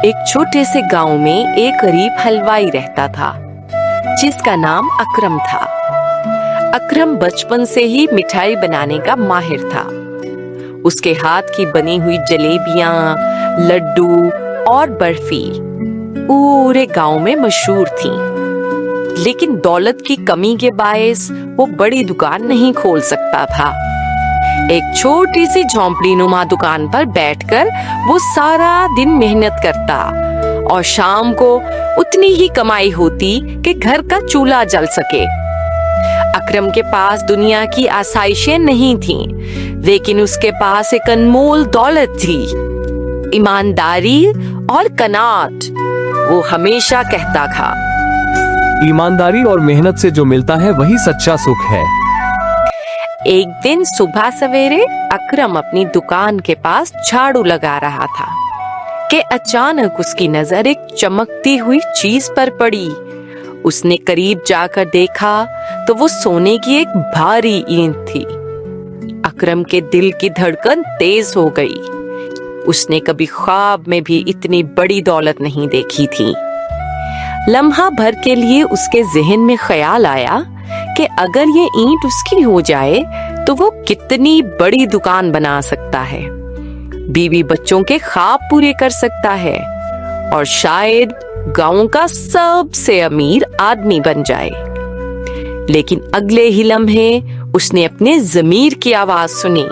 एक छोटे से गांव में एक गरीब हलवाई रहता था जिसका नाम अकरम था। अकरम बचपन से ही मिठाई बनाने का माहिर था। उसके हाथ की बनी हुई जलेबियां, लड्डू और बर्फी पूरे गांव में मशहूर थीं। लेकिन दौलत की कमी के बायस वो बड़ी दुकान नहीं खोल सकता था। एक छोटी सी झोंपड़ी नुमा दुकान पर बैठकर वो सारा दिन मेहनत करता और शाम को उतनी ही कमाई होती कि घर का चूल्हा जल सके। अकरम के पास दुनिया की आसाइशें नहीं थीं, लेकिन उसके पास एक अनमोल दौलत थी, ईमानदारी और कनात। वो हमेशा कहता था, ईमानदारी और मेहनत से जो मिलता है वही सच्चा सुख है। एक दिन सुबह सवेरे अकरम अपनी दुकान के पास झाड़ू लगा रहा था कि अचानक उसकी नजर एक चमकती हुई चीज पर पड़ी। उसने करीब जाकर देखा तो वो सोने की एक भारी ईंट थी। अकरम के दिल की धड़कन तेज हो गई। उसने कभी ख्वाब में भी इतनी बड़ी दौलत नहीं देखी थी। लम्हा भर के लिए उसके जहन में ख्याल आया कि अगर ये ईंट उसकी हो जाए तो वो कितनी बड़ी दुकान बना सकता है, बीवी बच्चों के ख्वाब पूरे कर सकता है और शायद गांव का सबसे अमीर आदमी बन जाए। लेकिन अगले ही लम्हे उसने अपने ज़मीर की आवाज सुनी।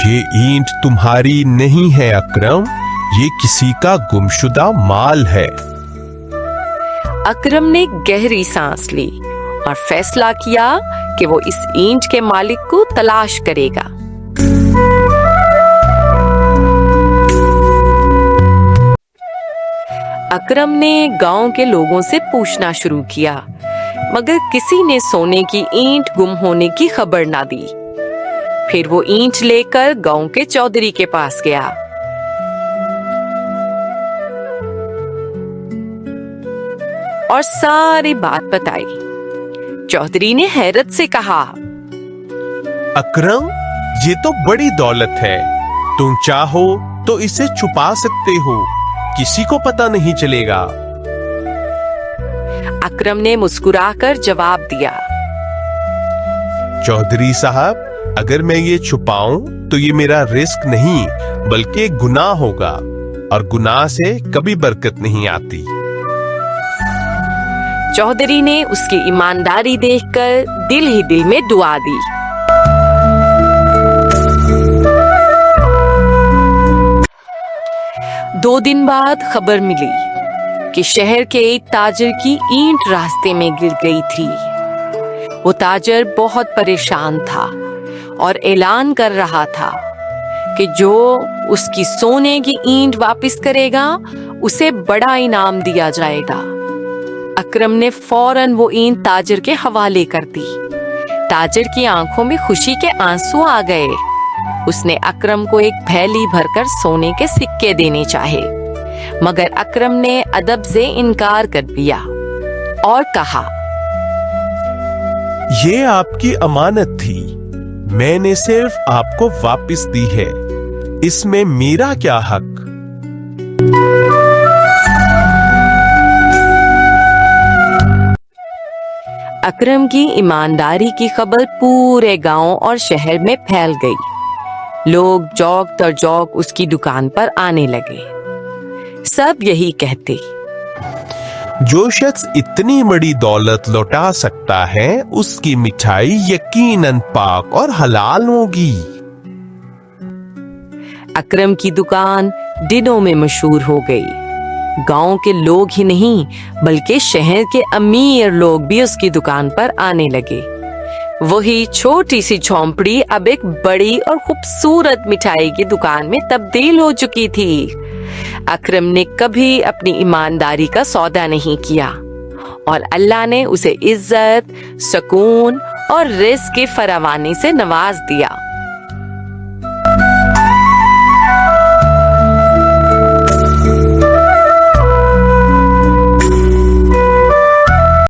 ये ईंट तुम्हारी नहीं है अकरम, ये किसी का गुमशुदा माल है। अकरम ने गहरी सांस ली और फैसला किया कि वो इस ईंट के मालिक को तलाश करेगा। अकरम ने गांव के लोगों से पूछना शुरू किया, मगर किसी ने सोने की ईंट गुम होने की खबर ना दी। फिर वो ईंट लेकर गांव के चौधरी के पास गया। और सारी बात बताई। चौधरी ने हैरत से कहा, अकरम, ये तो बड़ी दौलत है। तुम चाहो तो इसे छुपा सकते हो, किसी को पता नहीं चलेगा। अकरम ने मुस्कुराकर जवाब दिया, चौधरी साहब, अगर मैं ये छुपाऊं तो ये मेरा रिस्क नहीं बल्कि एक गुनाह होगा, और गुनाह से कभी बरकत नहीं आती। चौधरी ने उसकी ईमानदारी देखकर दिल ही दिल में दुआ दी। दो दिन बाद खबर मिली कि शहर के एक ताजर की ईंट रास्ते में गिर गई थी। वो ताजर बहुत परेशान था और ऐलान कर रहा था कि जो उसकी सोने की ईंट वापस करेगा उसे बड़ा इनाम दिया जाएगा। अकरम ने फौरन वो ईंट ताजर के हवाले कर दी। ताजर की आंखों में खुशी के आंसू आ गए। उसने अकरम को एक थैली भरकर सोने के सिक्के देने चाहे, मगर अकरम ने अदब से इनकार कर दिया और कहा, ये आपकी अमानत थी, मैंने सिर्फ आपको वापस दी है, इसमें मेरा क्या हक। अकरम की ईमानदारी की खबर पूरे गांव और शहर में फैल गई। लोग जौक दर जौक उसकी दुकान पर आने लगे। सब यही कहते, जो शख्स इतनी बड़ी दौलत लौटा सकता है, उसकी मिठाई यकीनन पाक और हलाल होगी। अकरम की दुकान दिनों में मशहूर हो गई। गांव के लोग ही नहीं बल्कि शहर के अमीर लोग भी उसकी दुकान पर आने लगे। वही छोटी सी झोंपड़ी अब एक बड़ी और खूबसूरत मिठाई की दुकान में तब्दील हो चुकी थी। अकरम ने कभी अपनी ईमानदारी का सौदा नहीं किया और अल्लाह ने उसे इज्जत, सुकून और रिज़्क़ की फरावानी से नवाज दिया।